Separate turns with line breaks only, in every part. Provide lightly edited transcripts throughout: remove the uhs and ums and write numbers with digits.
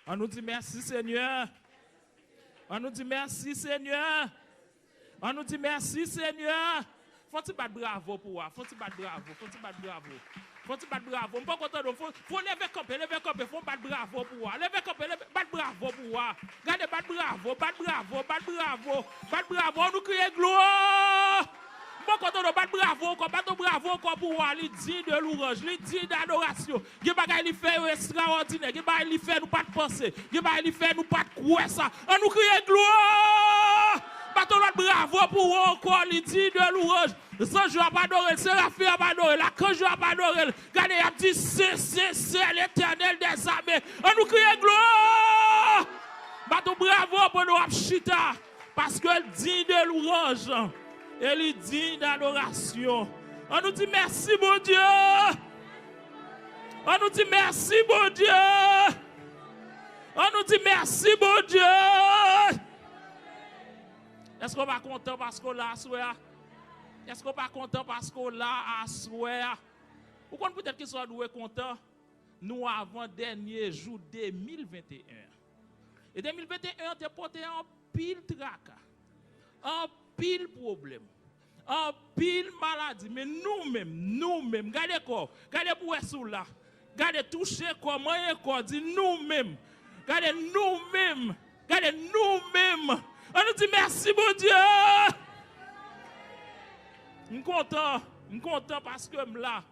On nous dit merci, Seigneur. On nous dit merci, Seigneur. On nous dit merci, Seigneur. Faut-il battre bravo pour moi? Faut-il battre bravo? Faut-il battre bravo? Faut-il battre bravo? Je ne suis pas content de faut lever camper, faut battre bravo pour moi. Lever camper, battre bravo pour moi. Regardez, battre bravo, battre bravo, battre bravo, battre bravo. On nous crie gloire. Je ne suis pas content de battre bravo encore pour moi. Il dit de louange, il dit d'adoration. Il y a des choses qui fait extraordinaire. Il y a des choses qui fait nous pas de penser. Il y a des choses qui fait nous pas de croire ça. On nous crie gloire. Battons notre bravo pour vous encore, il dit de louange. Sans joie pas adoré, Séraphim a pas adoré, la canjou a pas adoré. Regardez, il a dit c'est l'éternel des armées. On nous crie gloire. Battons bravo pour nous chita. Parce qu'elle dit de louange. Elle dit d'adoration. On nous dit merci, mon Dieu. On nous dit merci, mon Dieu. On nous dit merci, mon Dieu. Est-ce qu'on va content parce qu'on l'a assoya? Est-ce qu'on va content parce qu'on l'a assoya? Ou qu'on peut-être qu'il soit doué content? Nous avons dernier jour 2021. Et 2021, tu as porté un pile tracas, un pile problème, un pile maladie. Mais nous-mêmes, regardez quoi? Regardez pour sous là. Regardez toucher comment il est dit nous-mêmes. Regardez nous-mêmes. Regardez nous-mêmes. On nous dit merci, mon Dieu. Je suis content parce que je suis là.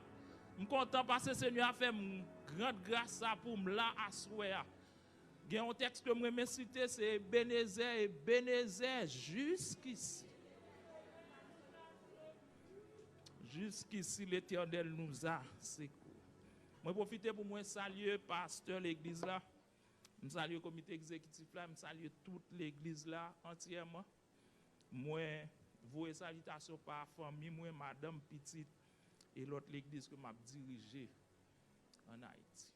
Je suis content parce que le Seigneur a fait une grande grâce pour me là à souhait. Il y a un texte que je me citer, c'est Ebenezer jusqu'ici. Jusqu'ici, l'Éternel nous a secouru. Je profite pour moi saluer le pasteur de l'église là. Je salue le comité exécutif là, je salue toute l'église là entièrement. Moi, vous salutations par famille, moi, madame petite et l'autre l'église que m'a dirigée en Haïti.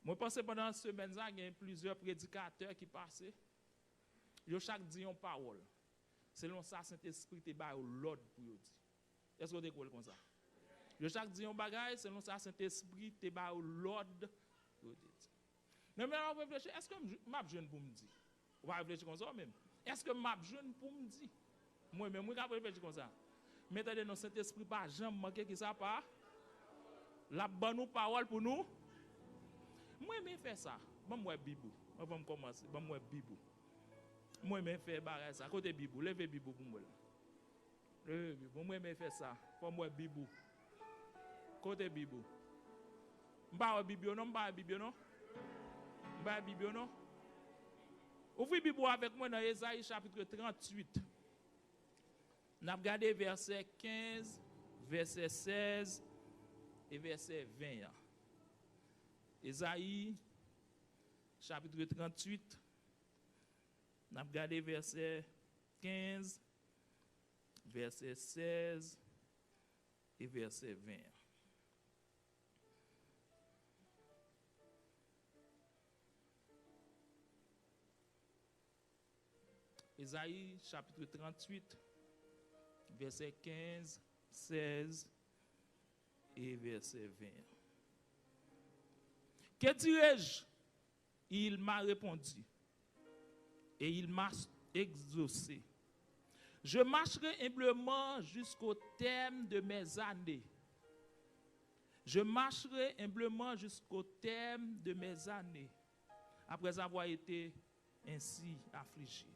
Moi, pense pendant cette semaine, il y a plusieurs prédicateurs qui passaient. Ils chaque dit une parole. Selon ça, Saint-Esprit te bat l'ordre pour dire. Est-ce que vous êtes comme ça? Ils chaque dit un bagage, selon ça, Saint-Esprit te bat l'ordre pour dire. Mais maintenant, on réfléchir, est-ce que je jeune pour me dire? On va réfléchir comme ça même. Est-ce que je jeune pour me dire? Moi-même, je vais réfléchir comme ça. Mettez dans Saint-Esprit, pas jamais manquer qui ça pas. La bonne parole pour nous. Moi-même, fais ça. Moi, Bibou. On va commencer. Moi, Bibou. Moi-même, fais ça. Côté Bibou. Levez Bibou pour moi. Levez Bibou. Moi-même, fais ça. Pour moi, Bibou. Côté Bibou. M'ba Bibou, non? M'ba Bibou, non? M'ba Bibou, non? Ouvrez Bibou avec moi dans Ésaïe chapitre 38. Nous avons regardé verset 15, verset 16 et verset 20. Ésaïe, chapitre 38. Nous avons regardé verset 15, verset 16 et verset 20. Ésaïe, chapitre 38. Verset 15, 16 et verset 20. Que dirais-je? Il m'a répondu et il m'a exaucé. Je marcherai humblement jusqu'au terme de mes années. Je marcherai humblement jusqu'au terme de mes années, après avoir été ainsi affligé.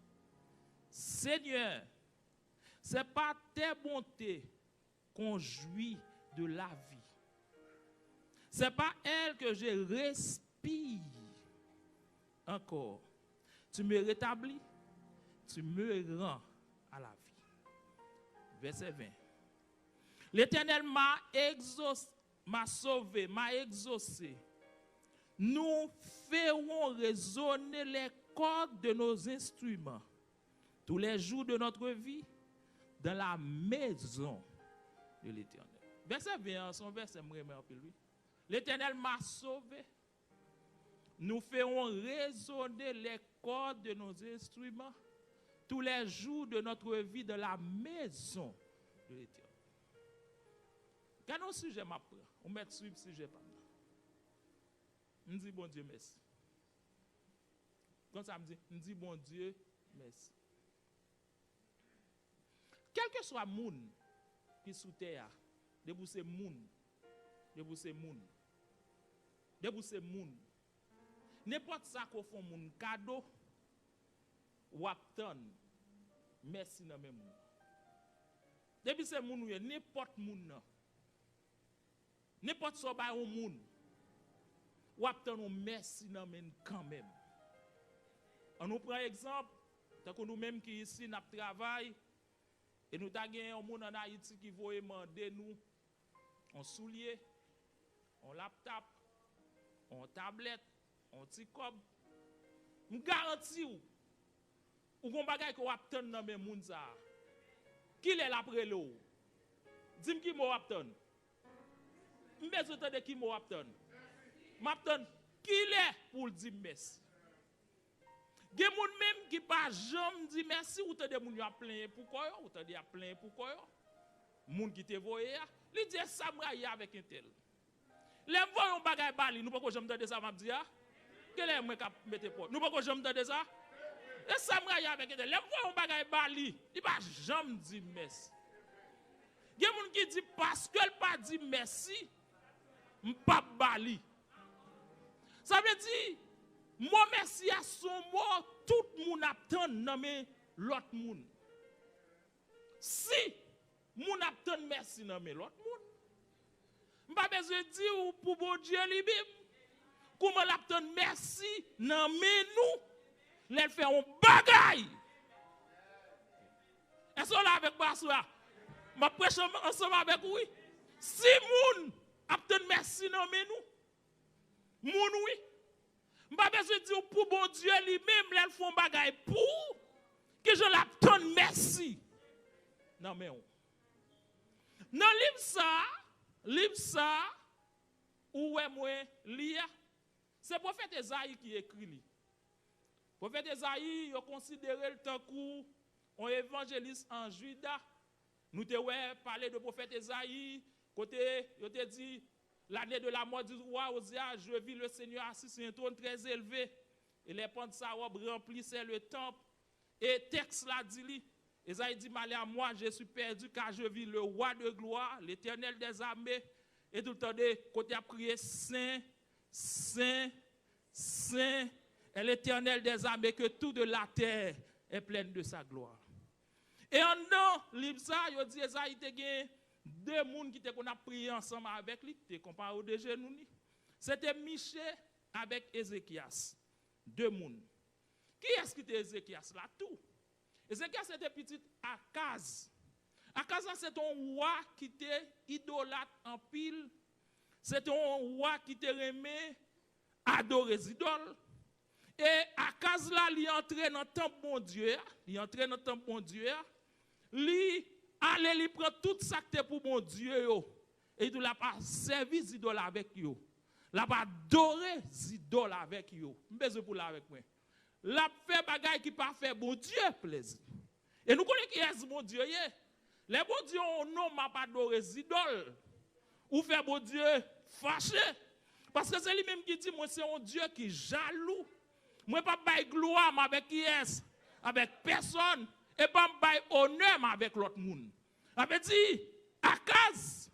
Seigneur, c'est par tes bontés qu'on jouit de la vie. C'est par elle que je respire encore. Tu me rétablis, tu me rends à la vie. Verset 20. L'Éternel m'a sauvé, m'a exaucé. Nous ferons résonner les cordes de nos instruments tous les jours de notre vie dans la maison de l'Éternel. Verset 20, son verset me remet un peu lui. L'Éternel m'a sauvé. Nous ferons résonner les cordes de nos instruments tous les jours de notre vie dans la maison de l'Éternel. Quel est le sujet m'apprend? On met sur le sujet. On dit bon Dieu merci. Quand ça me dit bon Dieu, merci. Quel que soit moun qui sous terre, debout c'est moun, n'importe ça qu'on fait moun cadeau, ou aptan, merci nan men moun. Depuis c'est moun ou n'importe moun nan. N'importe so ba yon moun, ou aptan ou merci nan men quand même. On nous prend exemple, tant que nous même qui ici n'a travail et nous ta gen un moun en Haïti qui voye demander nous on soulier, on laptop, on tablette, on petit cob. Me garantis ou gon bagay ko aptan nan men moun sa. Qui l'est l'après l'eau? Dis-moi qui m'a aptan. M'besoin de qui m'a aptan. M'aptan qui l'est pour dire merci. Gen moun même qui pas jamais dit merci ou te de moun yo a plein pourquoi yo ou te de a plein pourquoi yo. Moun qui te voye li dit ça m'raye avec un tel. Les voyons bagay bali nous pas ko jamais de ça m'a dit a. Quel est moi cap mettre porte. Nous pas ko jamais de ça. Et ça m'raye avec un tel. Les voyons bagay bali, il pas jamais dit merci. Gen moun qui dit parce qu'elle pas dit merci, m'pa bali. Ça veut dire moi merci à son mot, tout le monde attend nommer l'autre monde. Si moun attend merci nommer l'autre monde, m'pas besoin dire pour bon Dieu lui-même comment l'attend merci nommer nous, les fait un bagaille. Est-ce que là avec moi soir? Ma prêche ensemble avec oui. Si moun attend merci nommer nous, moun oui. M'pas besoin de dire pour bon Dieu lui-même, les font bagaille pour que je l'attends merci. Non mais on. Dans livre ça, où est moi lire, c'est le prophète Esaïe qui écrit li. Le prophète Esaïe, il a considéré le temps où on évangéliste en Juda. Nous te parlé de prophète Esaïe, côté il te dit l'année de la mort du roi Osia, je vis le Seigneur assis sur un trône très élevé. Et les pans de sa robe remplissaient le temple. Et texte là dit, Esaïe dit, malheur à moi, je suis perdu car je vis le roi de gloire, l'Éternel des armées. Et tout le temps, côté a prié, Saint, Saint, Saint, est l'Éternel des armées, que tout de la terre est pleine de sa gloire. Et en dedans, livre ça, il dit, Esaïe te gagne deux personnes qui ont prié ensemble avec lui, qui comparé au genoux. C'était Michée avec Ézéchias. Deux personnes. Qui est-ce qui était Ézéchias là tout? Ézéchias était petit Akaz. Akaz c'est un roi qui était idolâtre en pile. C'est un roi qui était aimé adorer les idoles. Et Akaz là, il entré dans le temple bon Dieu. Il entré dans le temple bon Dieu. Il allez lui prendre tout ça pour mon Dieu yo. Et il n'a pas servi les idoles avec yo. Il n'a pas adoré les idoles avec yo. Besoin pour là avec moi. La fait bagaille qui pas fait bon Dieu plaisir. Et nous connaissons qui est bon Dieu. Les bon Dieu non m'a pas adoré les idoles. Ou fait bon Dieu fâché. Parce que c'est lui-même qui dit moi c'est un Dieu qui jaloux. Moi pas bail gloire avec qui est avec personne. Et pas bail honneur avec l'autre monde. Avait dit Akaz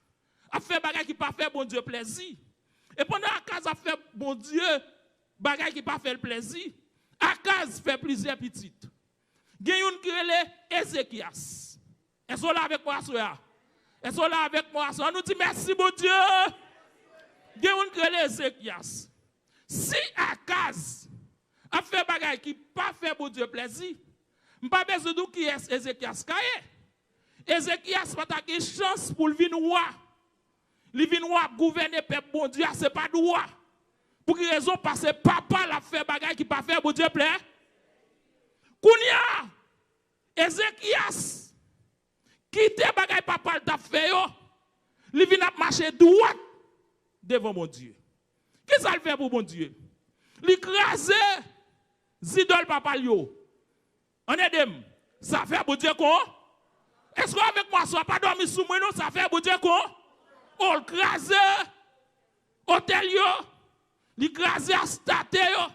a fait bagaille qui pas fait bon Dieu plaisir. Et pendant Akaz a fait bon Dieu bagaille qui pas fait le plaisir, Akaz fait plusieurs petites. Gen yon qui est Ézéchias. Est-ce là avec moi soeur? Est-ce là avec moi soeur? On nous dit merci mon Dieu. Gen yon qui est Ézéchias. Si Akaz a fait bagaille qui pas fait bon Dieu plaisir, m'pas besoin de qui est Ézéchias kaye. Ézéchias pas ta chance pour venir roi. Il vient roi gouverner peuple bon Dieu, c'est pas droit. Pour quelle raison? Parce que papa l'a fait bagaille qui pas fait bon Dieu plaît. Kounia Ézéchias quitte bagaille papa t'a fait yo. Il vient marcher droit devant mon Dieu. Qu'est-ce qu'il fait pour mon Dieu? Il crase zidol papa yo. On aide, ça fait bon Dieu quoi? Est-ce qu'avec moi, ça pas dormi sous moi, non? Ça fait bon Dieu quoi? On le crase, hôtel yo, il crase à state yo,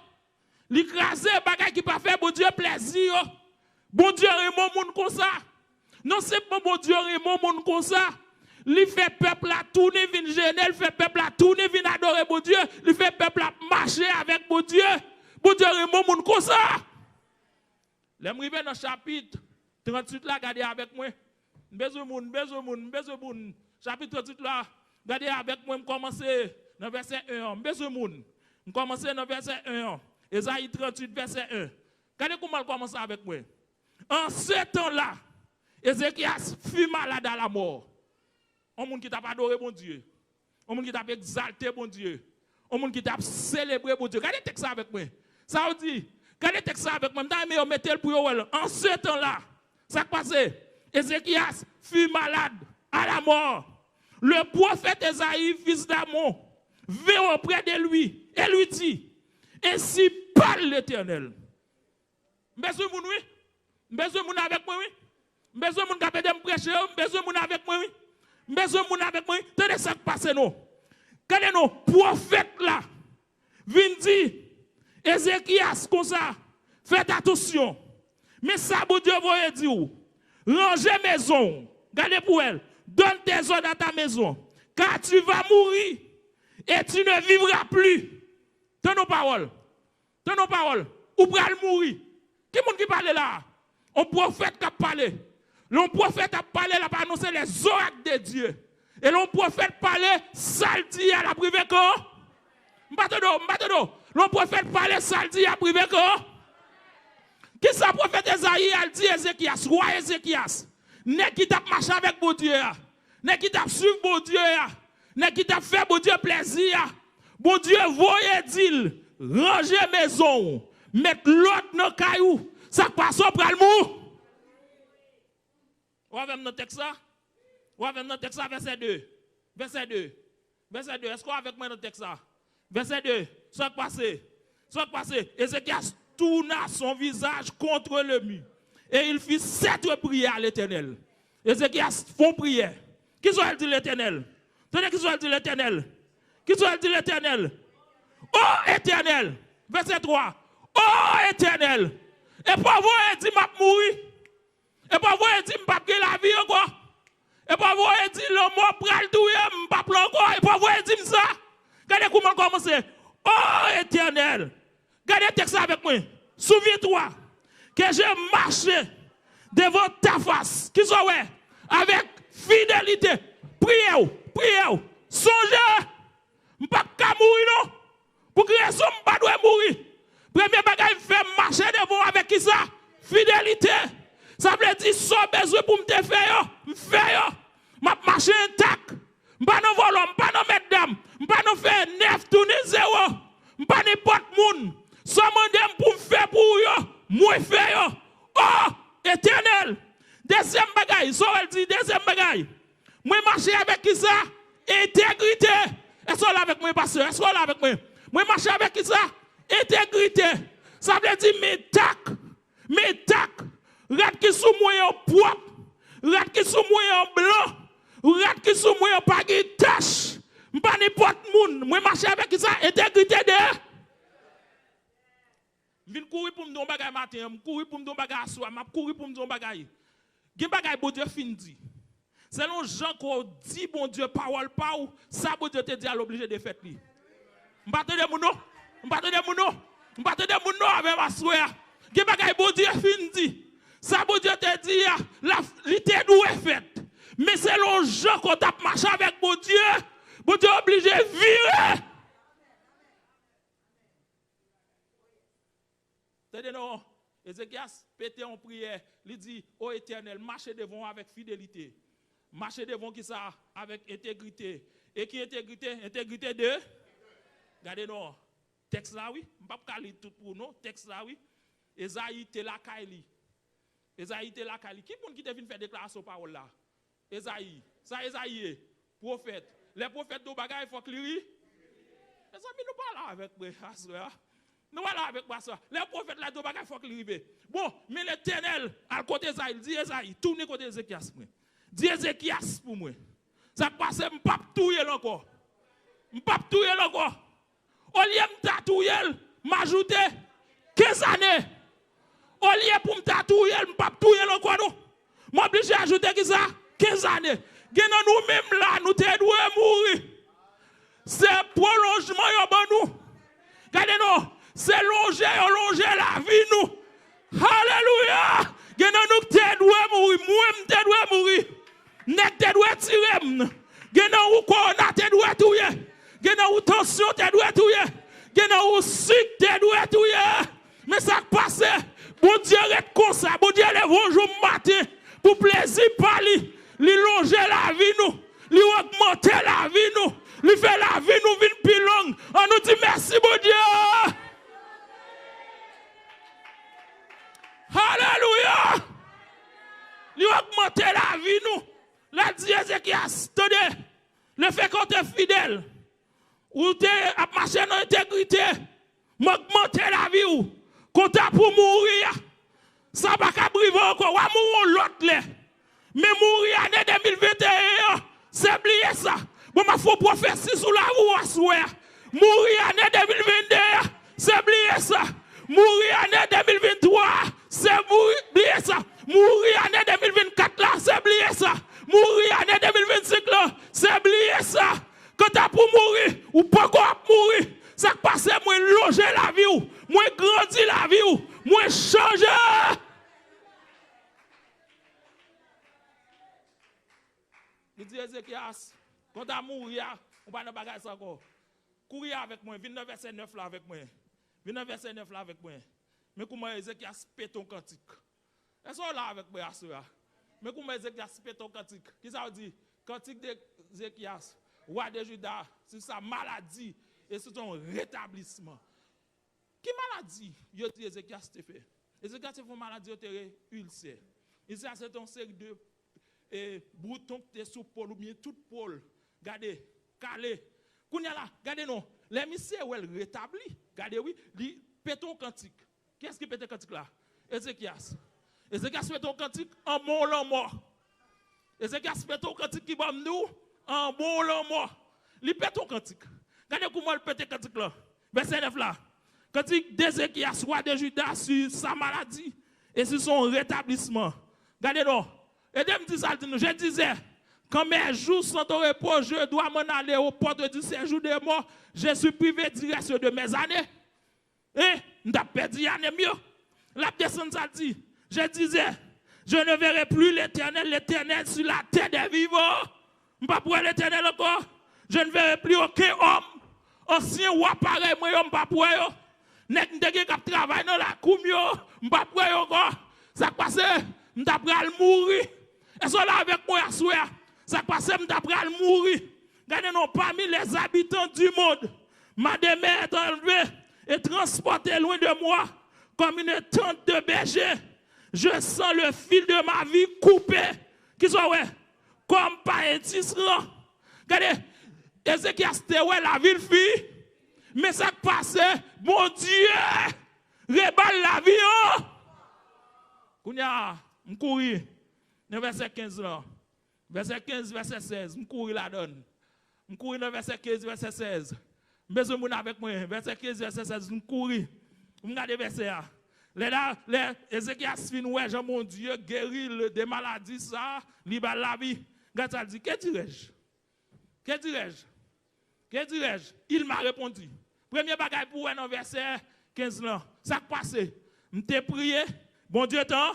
L'écraser, bagay qui pas fait bon Dieu plaisir. Bon Dieu aime mon monde comme ça. Non c'est pas bon Dieu aime mon monde comme ça. Il fait peuple à tourner, vin gêner, il fait peuple à tourner, vin adorer bon Dieu, il fait peuple à marcher avec bon Dieu. Bon Dieu aime mon monde comme ça. L'aime arriver dans chapitre 38 là, regardez avec moi. Besoin moun. Chapitre 38 là, regardez avec moi, commencer dans verset 1. Besoin moun. Commencer dans verset 1. Ésaïe 38 verset 1. Regardez comment commence avec moi. En ce temps-là, Ézéchias fut malade à la mort. Un monde qui t'a adoré bon Dieu. Un monde qui t'a exalté bon Dieu. Un monde qui t'a célébré bon Dieu. Regardez le texte avec moi. Ça veut dire, regardez le texte avec moi. Mais mettez le pour vous. En ce temps-là, ça passé. Ézéchias fut malade à la mort. Le prophète Ésaïe, fils d'Amon, vint auprès de lui et lui dit, ainsi parle l'Éternel. Besoin moun oui? Besoin moun avec moi oui? Besoin moun capé de me prêcher? Besoin moun avec moi oui? Besoin moun avec moi? Tenez ça qui passe nous. Quand nos prophètes là viennent dire Ézéchias comme ça, faites attention. Mais ça bon Dieu va dire rangez maison, gardez pour elle, donne tes ordres dans ta maison, car tu vas mourir et tu ne vivras plus. Donne nos paroles. Donne nos paroles. Ou pral mourir. Qui est-ce qui parle là? Un prophète qui a parlé. Le prophète a parlé, il a annoncé les oracles de Dieu. Et le prophète parlait, saldi à la privé quand? M'batedo. Le prophète parlait, saldi à la privé quand? Qui est-ce que le prophète Esaïe a dit Ézéchias, roi Ézéchias? N'est qui t'a marché avec mon Dieu? N'est qui t'a suivi mon Dieu? N'est qui t'a fait mon Dieu plaisir? Bon Dieu, voyez dit, ranger maison, mettre l'autre dans le caillou, ça passe au pral mou. On va dans le texte ça? On va dans le texte ça, verset 2. Verset 2. Verset 2. Est-ce qu'on va avec moi dans le texte ça? Verset 2. Ça passe. Ézéchias tourna son visage contre le mur. Et il fit 7 prières à l'Éternel. Ézéchias font prière. Qui soit dit l'Éternel? Tenez qui soit dit l'Éternel? Qui soit dit l'Éternel? Oh Éternel! Verset 3. Oh Éternel! Et pour vous, il dit, m'a mourir. Et pour vous, il dit, m'a pas la vie encore. Et pour vous, il dit, le mot pral douye, m'a pas encore. Et pour vous, il dit ça. Regardez comment commencer. Oh Éternel! Regardez le texte avec moi. Souviens-toi que j'ai marché devant ta face. Qui soit ouais? Avec fidélité. Priez. Songez. Je ne peux pas mourir, non? Pour que raison, je ne peux pas mourir. Premier bagage, fait marcher devant avec qui ça? Fidélité. Ça veut dire, si j'ai besoin pour me faire, je fais. Je marcher intact. Je ne peux pas voler, je ne peux pas mettre d'âme. Je ne peux pas faire 9 tourner 0. Je ne peux pas n'importe monde. Si je pour me faire pour eux, moi je fais. Oh, Éternel. Deuxième bagage, ça veut dire, deuxième bagage. Moi marcher avec qui ça? Intégrité. Est-ce qu'on est avec moi, pasteur? Est-ce qu'on est avec moi? Moi, marcher avec qui ça? Intégrité. Ça veut dire mes tac. Rat qui sous moi en propre. Rat qui sous moi en blanc. Rat qui sous moi en pas de tache. Pas n'importe monde. Moi, marcher avec qui ça? Intégrité de. Je viens courir pour me donner un bagage matin. Je courir pour me donner un bagage soir. Je courir pour me donner un bagage. Il y a un bagage, bon Dieu, fin dit. Selon Jean qu'on dit, bon Dieu, parole pas ou, ça, bon Dieu te dit à l'obligé de faire. M'batte de mouno avec ma soeur. Qui bagay bon Dieu fin dit. Ça bon Dieu te dit, la lité nous est faite. Mais selon Jean qu'on t'a marché avec bon Dieu obligé de virer. C'est-à-dire non, Ézéchias pété en prière, il dit, ô Éternel, marchez devant avec fidélité. Marchez devant qui ça? Avec intégrité. Et qui intégrité? Intégrité de? Regardez non. Texte là, oui. Je ne vais pas lire tout pour nous. Texte là, oui. Esaïe te la kaili. Qui est-ce qui devine faire déclaration parole là? Esaïe. Ça, Esaïe, prophète. Les prophètes de bagaille, il faut clairer. Les amis, nous parlons avec moi. Nous parlons avec moi. Les prophètes là de bagaille, il faut clairer. Bon, mais l'Éternel, à côté Esaïe, dit Esaïe, tournez côté Ézéchias. Dis Ézéchias pour moi. Ça passe, je ne peux pas touiller encore. Au lieu de tatouiller, m'ajouter 15 années. Au lieu pour me tatouer, je ne pas touyer encore. Je suis obligé d'ajouter qui ça? 15 années. Nous-mêmes là, nous devons mourir. C'est prolongement de nous. Regardez-nous, c'est longer la vie nous. Alléluia. Nous devons mourir. Moi, je dois mourir. Nek te doit tirer. Genan ou corona te doit touyer. Genan ou tension te doit touyer. Genan ou sucre te doit touyer. Mais ça passe. Bon Dieu est comme ça. Bon Dieu lève au jour matin pour plaisir par lui. Lui longer la vie nous. Lui augmenter la vie nous. Lui faire la vie nous vite plus longue. On nous dit merci bon Dieu. Alléluia. Lui augmenter la vie nous. La dit Ézéchias, tenez, le fait qu'on est fidèle, ou tu as marché dans l'intégrité, m'augmenter la vie ou, quand tu pour mourir, ça va pas briver encore, ou à mourir l'autre. Mais mourir en 2021, c'est oublier ça. Bon, ma faut prophétie sous la roue à souhait. Mourir en 2022, c'est oublier ça. Mourir en 2023, c'est oublier ça. Mourir en 2024 là, c'est oublier ça. Mourir en 2025 là, c'est oublier ça. Quand tu as pour mourir, ou pas encore mourir, ça passe, moins loger la vie, ou moins grandir la vie, ou moins changer. Il dit Ézéchias, quand tu as mourir, on va pas bagager ça encore. Courir avec moi, viens dans verset 9 là avec moi. Viens dans verset 9 là avec moi. Mais comment Ézéchias pète ton cantique? Est-ce qu'on là avec moi, Asura? Mais comment Ézéchias pète ton cantique? Qu'est-ce que ça veut dire? Cantique d'Ézéchias, roi de Juda, c'est sa maladie et c'est son rétablissement. Quelle maladie? Il dit Ézéchias te fait. Ézéchias te fait une maladie ulcère. Ici, c'est une série de boutons qui sont sous Paul ou bien tout Paul. Regardez, calé. Kounya là, regardez non. Les messieurs où elle rétablit. Regardez oui, il pète ton cantique. Qu'est-ce qui pète ton cantique là? Ézéchias. Ézéchias fait ton cantique en bon l'an mort. Ézéchias fait ton cantique qui va nous en bon l'an mort. Il pète ton cantique. Regardez comment il pète ton cantique là. Verset 9 là. Cantique d'Ézéchias, roi de Juda, sur sa maladie et sur son rétablissement. Regardez donc. Et de me dire ça, je disais, quand mes jours sont au repos, je dois m'en aller aux portes du séjour des morts. Je suis privé du reste de mes années. Et je n'ai pas dit année mieux. La personne ça dit, je disais, je ne verrai plus l'Éternel sur la terre des vivants. Je ne vais pas pour l'Éternel encore. Je ne verrai plus aucun homme. Ancien ou appareil, moi, je ne vais pas pour eux. Nek ndege kap travail dans la cour, je ne vais pas pour eux encore. Ça passe, je ne vais pas mourir. Et sont là avec moi à soir. Ça passe, je ne vais pas mourir. Regardez-nous, parmi les habitants du monde, ma demeure est enlevée et transportée loin de moi comme une tente de berger. Je sens le fil de ma vie coupé. Qui sont ouais? Comme par un tisserand. Regardez, Ézéchias c'était ouais la ville fille. Mais ça passe, mon Dieu, reballe la vie. Oh! Kounya, m'courir. Dans verset 15 là. Verset 15, verset 16. M'courir la donne. M'courir dans verset 15, verset 16. Besoin moun avec moi. Verset 15, verset 16. M'courir. M'gardez verset là. Les Ézéchias fin ouais, Jean mon Dieu, guérit des maladies ça, libère la vie. Regarde ça dit, que dirais-je? Que dirais-je? Que dirais-je? Il m'a répondu. Premier bagage pour dans verset 15 là. Ça passe. M'te prié. Bon Dieu tant.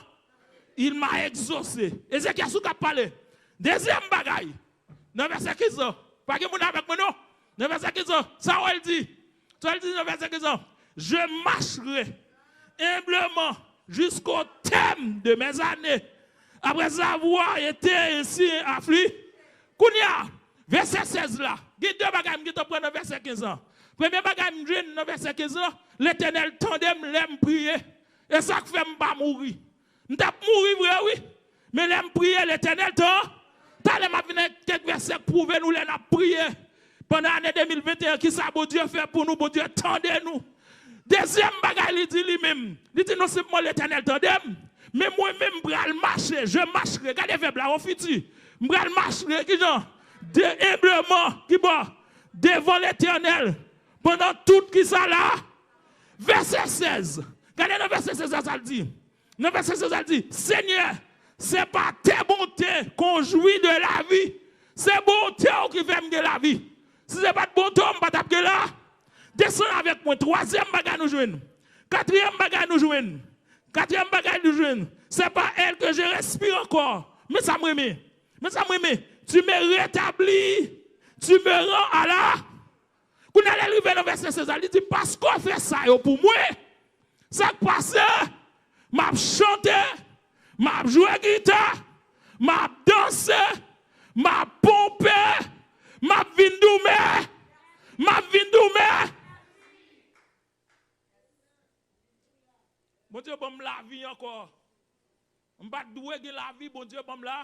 Il m'a exaucé. Ézéchias sou k'ap parler. Deuxième bagage. Dans verset 15 là. Pas que moun avec moi non. Dans verset 15 là, ça elle dit. Ça elle dit dans verset 15 là. Je marcherai humblement jusqu'au terme de mes années. Après avoir été ainsi affligé. Kounia, verset 16 là. Il y a deux bagages qui te prennent dans verset 15 ans. Premier bagage dans verset 15 ans, l'Éternel tendait l'aime prier. Et ça fait pas mourir. M't'a mourir vrai oui. Mais l'aime prier l'Éternel tend. T'as les m'a venir quelques versets pour nous les n'a prié. Pendant l'année 2021 qui ça bon Dieu fait pour nous, bon Dieu tendez nous. Deuxième bagage il dit lui-même. Il dit non seulement l'Éternel tendait, mais moi-même m'bral marcher, je marcherai. Regardez faible là au futur. M'bral marcherai qui genre humblement qui bon devant l'Éternel pendant tout qui ça là. Verset 16. Regardez le verset 16, ça le dit. Le verset 16, ça le dit. Seigneur, c'est pas tes bontés qu'on jouit de la vie. C'est bonté qui fait me la vie. Si c'est pas de bonté, on ne va pas taper là. Descends avec moi. Troisième bagage nous jouons. Quatrième bagage nous jouons. Quatrième bagage nous jouons. C'est pas elle que je respire encore. Mais ça me remet. Mais ça me remet. Tu me rétablis. Tu me rends à la. Quand on allait arriver dans le verset 16, il dit parce qu'on fait ça pour moi. Ça qui passe. M'a chanté. M'a joué guitare. M'a dansé. M'a pompé. M'a vindoumé. M'a vindoumé. Bon Dieu, bon la vie encore. Je ne vais pas douer la vie, bon Dieu, bon là.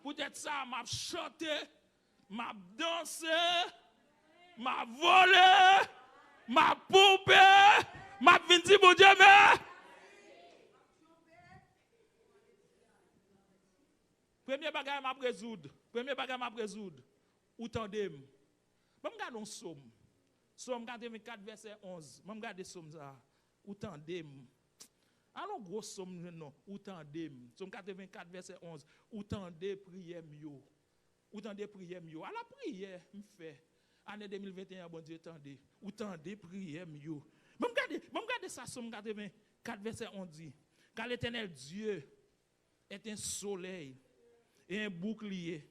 Peut-être ça, m'a chanté, m'a dansé, m'a volé, m'a pompé, m'a dit, bon Dieu, mais. Premier bagage m'a résoudre. Premier bagage m'a résoudre. Ou tandem. Je regarde un somme. Somme 84, verset 11. Je regarde somme ça. Ou tandem. Alors, gros somme, non. Ou tandem. Somme 84, verset 11. Ou tandem prière yo. Ou tandem prière yo. À la prière, me fait. Année 2021, bon Dieu, tandem. Ou tandem prière yo. Je regarde ça, somme 84, verset 11 dit. Car l'éternel Dieu est un soleil et un bouclier.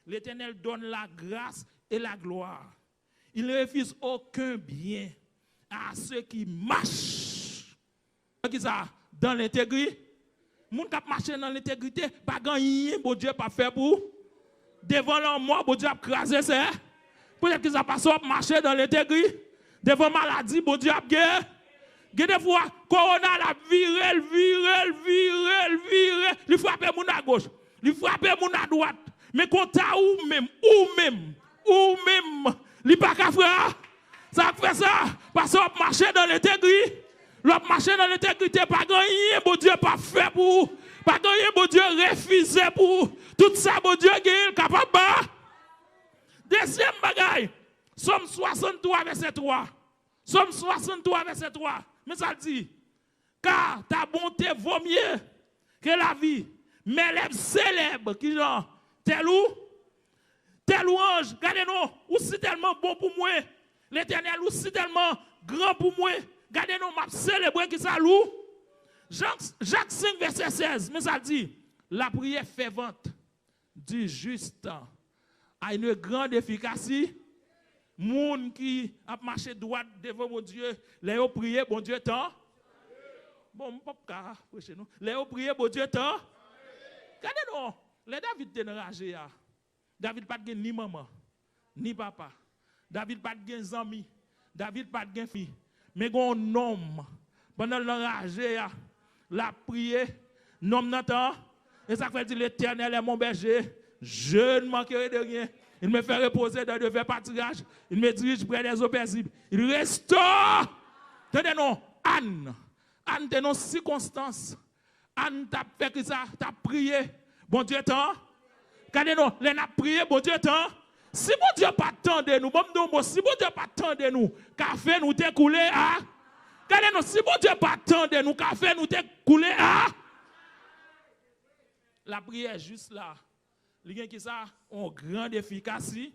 L'Éternel donne la grâce et la gloire. Il ne refuse aucun bien à ceux qui marchent. Qui ça? Dans l'intégrité. Les gens qui marchent dans l'intégrité, pas gagner, bon Dieu pas fait pour. Devant la mort, bon Dieu a crasé ça. Peut-être qu'ils ont passé à marcher dans l'intégrité. Devant maladie, bon Dieu a guéri. Des fois, Corona la virel. Il frappe les gens à gauche. Il frappe les gens à droite. Mais quand tu as ou même, il n'y a pas qu'à faire. Ça fait ça. Parce qu'on marche dans l'intégrité. L'autre marche dans l'intégrité, pas gagné, bon Dieu, pas fait pour. Pas gagné, bon Dieu, refusé pour. Tout ça, bon Dieu, est capable. Deuxième bagaille. Somme 63, verset 3. Somme 63, verset 3. Mais ça dit, car ta bonté vaut mieux que la vie. Mais les célèbres qui genre, tel ange, regardez-nous, ou si tellement bon pour moi, l'Éternel, ou si tellement grand pour moi, regardez-nous, m'a célébrer qui ça loue. Jacques 5, verset 16, mais ça dit, la prière fervente du juste a une grande efficacité. Moun qui a marché droit devant mon Dieu, les ont prié, bon Dieu, tant. Bon, papa, prêchez nous. Les ont prié, bon Dieu, tant. Regardez-nous, les David étaient enragés. David pas de ni maman, ni papa. David pas de amis. David pas de fille. Mais un homme, pendant l'enragé, la prié, nom n'entend. Et ça fait dire l'Éternel est mon berger. Je ne manquerai de rien. Il me fait reposer dans de verts pâturages. Il me dirige près des eaux paisibles. Il restaure. Tenez-nous, Anne. Anne, dans nos circonstances. Anne t'a fait que ça, t'a prié. Bon Dieu, tant. Regardez-nous, les n'a prié, bon Dieu, tant. Si bon Dieu pas tant de nous, si bon Dieu pas tant de nous, café nous découlé à. Regardez-nous, si bon Dieu pas tant de nous, café nous découlé à. La prière juste là. Les gens qui ça ont grande efficacité.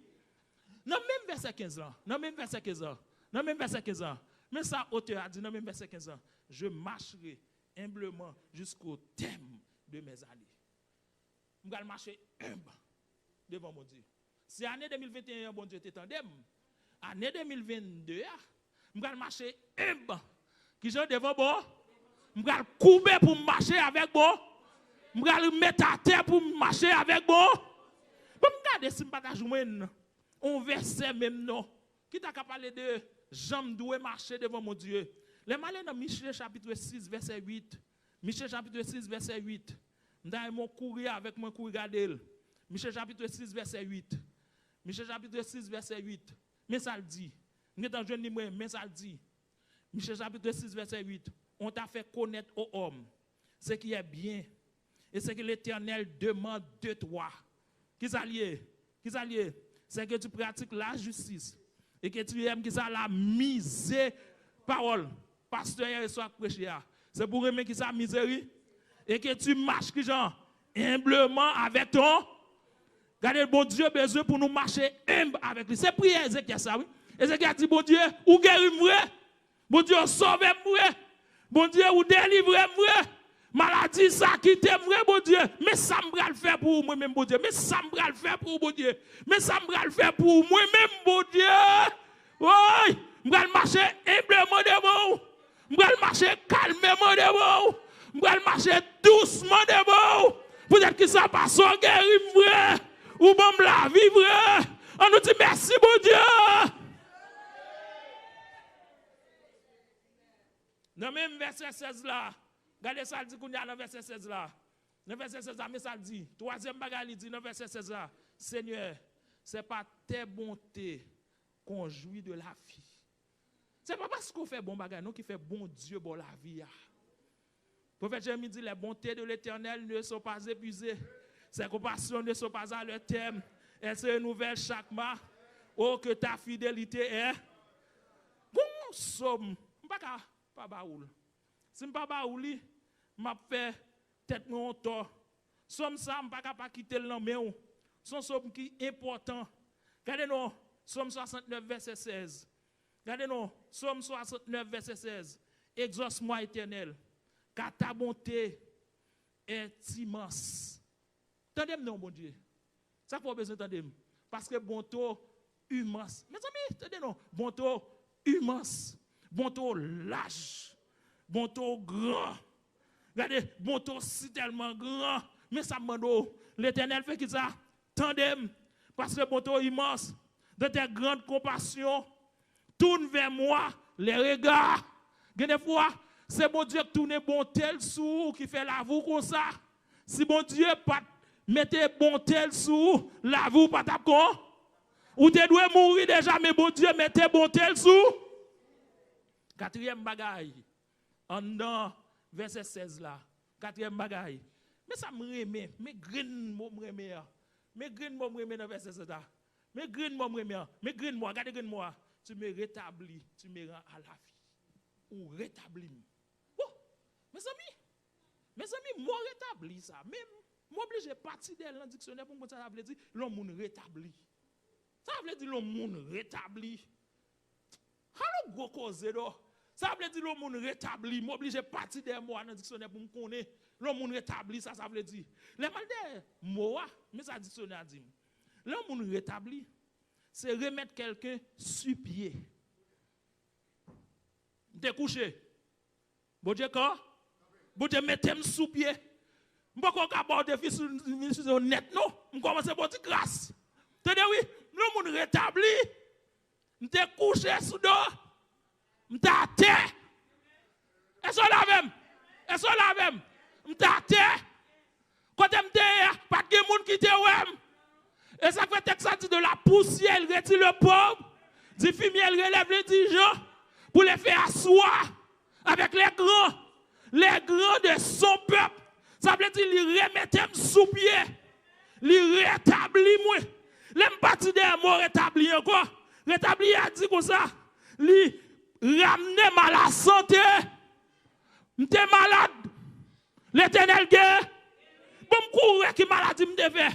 Non, même verset 15 ans. Non, même verset 15 ans. Non, même verset 15 ans. Mais ça, auteur a dit, non, même verset 15 ans. Je marcherai humblement jusqu'au terme de mes années. Je vais marcher humble devant mon Dieu. Si l'année 2021, bon Dieu t'étendait, année 2022, je vais marcher humble. Qui sont devant bon? Je vais couper pour marcher avec bon. Je vais mettre à terre pour marcher avec bon. Je vais regarder si je ne vais pas on verset même non. Qui t'a parlé de jambes douées marcher devant mon Dieu. Les malins dans Michée chapitre 6 verset 8. Michée chapitre 6 verset 8. M'd'a courir avec moi courir garder. Michée chapitre 6 verset 8. Michée chapitre 6 verset 8. Mais ça le dit. M'étant jeune mais ça le dit. Michée chapitre 6 verset 8. On t'a fait connaître aux hommes ce qui est bien et ce que l'Éternel demande de toi. Qui s'allie? Qui s'allie? C'est que tu pratiques la justice et que tu aimes qui ça la miséricorde. pasteur hier soir prêché. C'est pour aimer qui ça misère et que tu marches qui genre humblement avec ton. Regardez, bon Dieu besoin pour nous marcher humble avec lui. C'est prière Ézéchiel ça, oui. Ézéchiel dit, bon Dieu, ou guéris-moi, bon Dieu, sauve-moi, bon Dieu, ou délivre-moi. Maladie, ça qui t'aimerait, bon Dieu. Mais ça me le faire pour moi-même, bon Dieu. Mais ça me le faire pour bon Dieu. Mais ça me le faire pour moi-même, bon Dieu. Oui, je vais marcher humblement devant vous. Je vais marcher calmement devant vous. Je vais marcher doucement devant vous. Peut-être que ça passe au guérir vrai. Ou bon la vivre. On nous dit merci, bon Dieu. Dans le même verset 16 là. Regardez ça, dit qu'on y a dans le verset 16 là. Dans le verset 16 là, mais ça dit. Troisième bagage, il dit dans le verset 16 là. Seigneur, ce n'est pas tes bontés qu'on jouit de la vie. Ce n'est pas parce qu'on fait bon bagage, non, qui fait bon Dieu pour la vie. Le prophète Jérémie dit, les bontés de l'Éternel ne sont pas épuisées. Ses compassions ne sont pas à leur terme. Elles se renouvellent chaque mois. Oh, que ta fidélité est. Bon, somme. Pas baoul. Si je ne pas baouli, je fait tête mon tort. Somme ça, je ne peux pas quitter le nom. Son somme qui est important. Regardez-nous, Somme 69, verset 16. Regardez-nous, Somme 69, verset 16. Exauce-moi, Éternel, car ta bonté est immense. Tendez-moi, non, bon Dieu. Ça faut besoin d'entendre. Parce que bonté immense. Mes amis, tendez-nous, bonté immense. Bonté large. Bonté grand. Regardez, bonté si tellement grand. Mais ça me demande, l'Éternel fait qui ça? Tendez-moi. Parce que bonté immense. De tes grandes compassions, tourne vers moi les regards. Des fois, c'est bon Dieu qui tourne bon tel sous, qui fait la vous comme ça. Si bon Dieu pas mettez bon tel sous, la vous pas tap con. Ou te doit mourir déjà, mais bon Dieu mettez bon tel sous. Quatrième bagaille, en dans verset 16 là. Quatrième bagaille. Mais ça me remet, mais green moi me remet. Mais green moi me remet dans verset 16 là. Mais green moi me remet. Mais green moi, regardez green moi. Tu me rétablis, tu me rends à la vie. Ou rétablis. Oh, mes amis, moi rétablis ça. Même, moi obligé de partir dans le dictionnaire pour me dire, ça veut dire l'homme rétabli. Ça veut dire l'homme rétabli. Alors, gros cause, ça veut dire l'homme rétabli. Moi obligé de partir dans moi dans le dictionnaire pour me connaître. L'homme rétabli, ça veut dire. Les mal de moi, mais ça dictionnaire dit. L'homme rétabli, c'est remettre quelqu'un sur pied. T'es couché. Bon Dieu, quoi? Bon Dieu, mettez-moi sous pied. Je ne peux pas aborder le fils net, non? Je commence à porter grâce. T'es oui, le monde rétabli. T'es couché sous dos. T'es à terre. Est-ce que la même? Est-ce que la même? T'es à terre. Quand t'es pas de monde qui te et ça fait que ça dit de la poussière, elle retire le pauvre. Du fumier, elle relève les dirigeants pour les faire asseoir avec les grands de son peuple. Ça veut dire qu'il remet sous pied, il rétablit moi. L'aime parti des mots rétabli encore. Rétabli a dit comme ça, il ramener mal à la santé. M'étais malade. L'Éternel guère. Bon courir qui maladie me devait.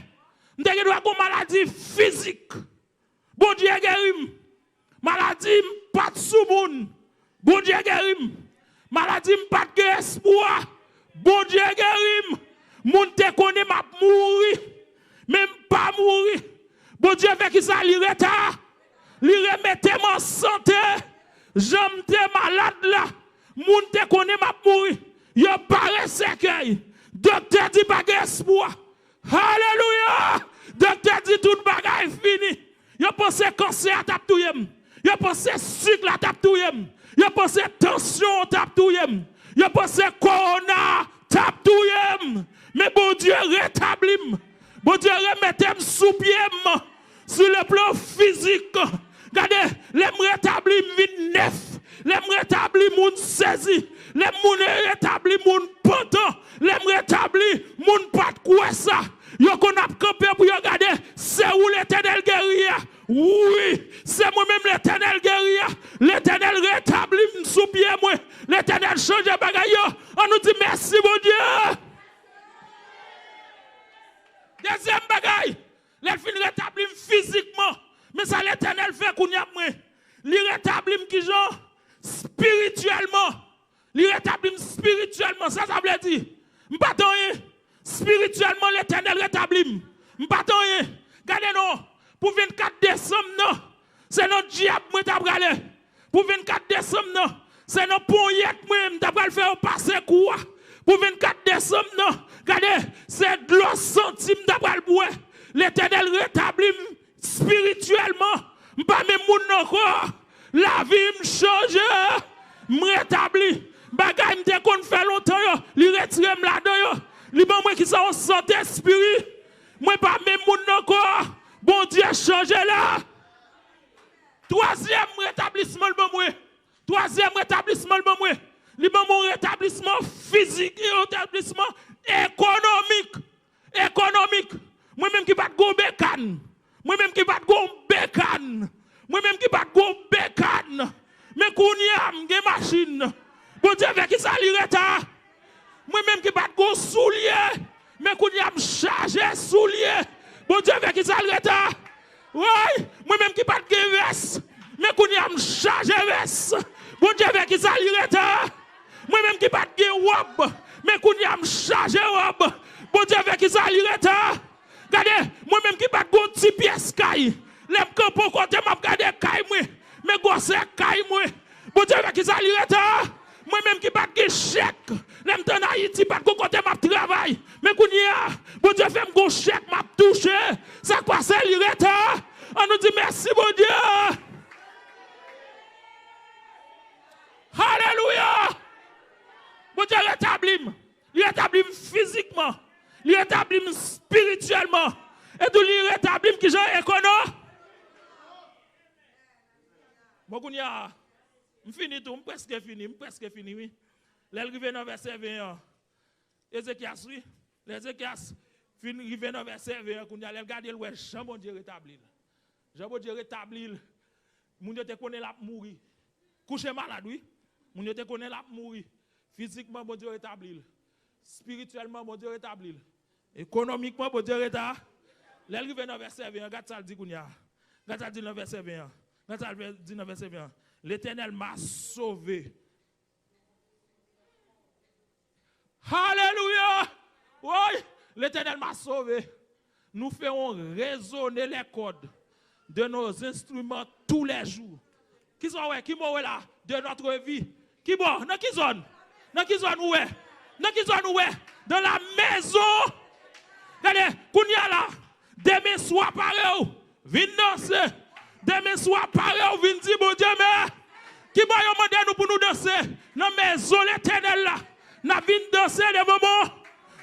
Nous avons une maladie physique. Bon Dieu guérit. Maladie pas de sous-monde. Bon Dieu guérit. Maladie pas de espoir. Bon Dieu guérit. Moun te connaît m'a mourir. Même pas mourir. Bon Dieu fait qui ça li retard. Li remette en santé. J'aime te malade là. Moun te connaît m'a mourir. Yo paraît cercueil. Docteur dit pas espoir. Alléluia! Docteur dit tout bagage fini. Yo pense cancer tap touyem. Yo pense sucre la tap touyem. Yo pense tension tap touyem. Yo pense corona tap touyem. Mais bon Dieu rétablim. Bon Dieu remettem sous pied sur le plan physique. Regardez, les rétablim vin neuf. Les rétablim moun saisi. Les moun rétabli moun pantan. Les rétabli moun pat quoi ça. Yo qu'on a campé pour regarder c'est où l'Éternel guerrier. Oui, c'est moi-même l'Éternel guerrier. L'Éternel rétablit sous pied moi. L'Éternel change les bagailles. On nous dit merci mon Dieu. Deuxième bagaille, l'Éternel rétablit physiquement. Mais ça l'Éternel fait qu'on y a moi. Il rétablit qui genre spirituellement. Il rétablit spirituellement. Ça veut dire. M'pardon. Spirituellement l'Éternel rétablit. M'pardon. Regardez non. Pour 24 décembre, non. C'est notre diable moi t'a bralé. Pour 24 décembre, non. C'est notre poignette moi t'a bralé faire passer quoi. Pour 24 décembre, non. Regardez, c'est de l'eau centime t'a bralé boire. L'Éternel rétablit spirituellement. M'pas même moun encore. La vie me change. M'rétablit. Bagay m'te kon fait longtemps yo. Li retire m'la-dedans yo. Li ban moi qui ça en santé spirit. Moi pas même moun encore. Bon Dieu, changez là. Troisième rétablissement, le bon. Troisième rétablissement, le bon. Le bon rétablissement physique et rétablissement économique. Économique. Moi-même qui bat go bécane. Moi-même qui bat go bécane. Moi-même qui bat go bécane. Mais qu'on y a une machine. Bon Dieu, avec qui ça l'irrita. Moi-même qui bat go soulier. Mais qu'on y a chargé soulier. Bon Dieu, avec qui ça l'État? Oui, moi-même qui pas de veste, mais qu'on y a me chargé veste. Bon Dieu, avec qui ça l'État? Moi-même qui pas de robe, mais qu'on y a me chargé robe. Bon Dieu, avec qui ça l'État? Regardez, moi-même qui pas de petit pièce caille. Les camps côté m'a regardé caille moi, mais gosse caille moi. Bon Dieu, avec qui ça l'État? Moi-même qui pas de chèque, l'aime en Haïti, pas de côté m'a travail. Mais qu'on y a, bon Dieu fait mon chèque, m'a touché. Ça quoi c'est l'État? On nous dit merci, bon Dieu. Alléluia. Bon Dieu rétablit. Il rétablit physiquement. Il rétablit spirituellement. Et tout il rétablit qui j'ai économique. Bon qu'on y a. Je finis tout, je presque fini, oui. L'arrivée dans verset 21. Ézéchias, oui. Ézéchias, arrivé dans verset 21, qu'on a regardé le Jean bon Dieu rétabli. Jean bon Dieu rétabli. Moun yo te connaît la mourir. Couché malade, oui. Moun yo te connaît la mourir. Physiquement, bon Dieu rétabli. Spirituellement, bon Dieu rétabli. Économiquement, bon Dieu rétabli. L'arrivée dans verset 21, regarde ça le dit qu'on y a. Regarde ça le dit dans verset 21. Regarde ça le dit dans verset 21. L'Éternel m'a sauvé. Alléluia. Oui, l'Éternel m'a sauvé. Nous ferons résonner les cordes de nos instruments tous les jours. Qui sont qui sont là de notre vie? Qui bon? Dans qui zone? Dans qui zone où est? Dans qui zone où est? Dans la maison. Regardez, kounya là. Demain soir pareil. Viens danser. Demain soir pareil. Viens dire bon Dieu mais. Qui va demander nous pour nous danser? Dans la maison l'Éternel là. Nous venons danser des moments.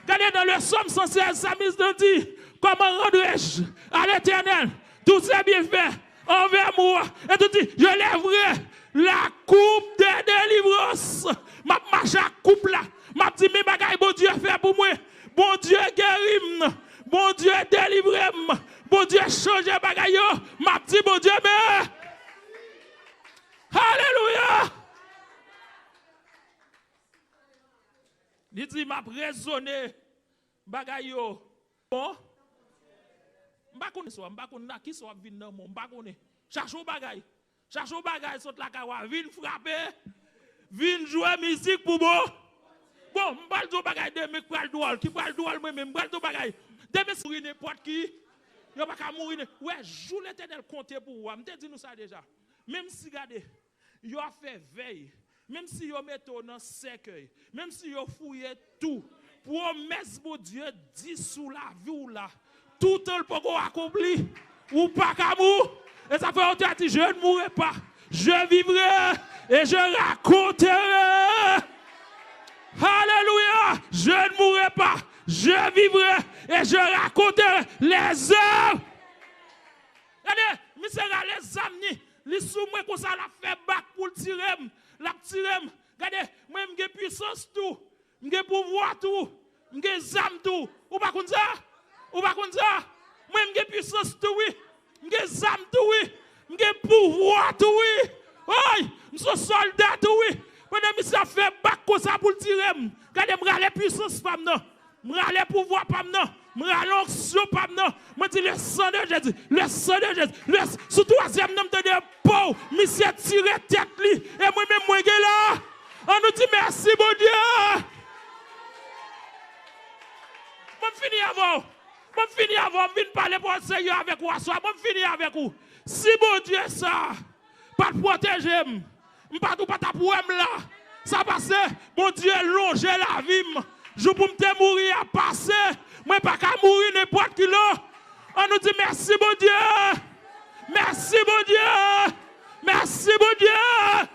Regardez dans le psaume 116, Psalmiste dit, comment rendrai-je à l'Éternel tous ces bienfaits envers moi? Et tout dit, je lèverai la coupe de délivrance. Ma marche à coupe là. Ma dit, mes bagailles, bon Dieu fait pour moi. Bon Dieu guérit. Bon Dieu délivre. Bon Dieu change les bagailles. Ma dit, bon Dieu, mais. Alléluia. Il dit, m'a raisonné, bagay yo. Bon? M'bakone so, m'bakone na qui so vinn nan mon, m'bakone. Cherchou bagay. Cherchou bagay sot la kawa, vinn frapper, vinn jouer musique pour bon. Bon, m'bal do bagay de me pral doual, qui pral doual moi même, m'bal do bagay. Deme souri n'importe qui. Yo pas ka mourir. Ouais, joue l'Éternel compter pour moi. M'te dit nous ça déjà. Même si regardez, yo a fait veille. Même si vous mettez dans cercueil, même si vous fouillez tout, promesse de Dieu dit sous la vie ou là, tout le peut accompli, ou pas qu'à mourir. Et ça fait autant dit, je ne mourrai pas, je vivrai et je raconterai. Alléluia, je ne mourrai pas, je vivrai et je raconterai les œuvres. Regardez, monsieur, les amis, les sous-moi comme ça, la fait bac pour le tirer. La tirem, regardez, moi j'ai puissance tout, j'ai pouvoir tout, j'ai zam tout. Ou pas comme ça? Ou pas comme ça? Moi j'ai puissance tout oui. M'ge zam tout oui. M'ge pouvoir tout oui. Oui, m'son soldat tout oui. Pendant que ça fait bac comme ça pour le tirer. Regardez m'rale puissance pas non. M'rale pouvoir pas non. M'rale onction pas non. Moi dis le sang de Jésus. Le sang de Jésus. Sous troisième nom de Paul, monsieur tiré tête li et moi même moi là. On nous dit merci bon Dieu. Je finis avant. Je finis avant. Je viens parler pour le Seigneur avec vous. Je finis avec vous. Si bon Dieu ça, pas de protéger, pas de problème là. Ça passe. Bon Dieu longe la vie. Je peux me mourir à passer. Moi pas qu'à mourir n'importe qui là. On nous dit merci bon Dieu. Merci bon Dieu. Merci bon Dieu.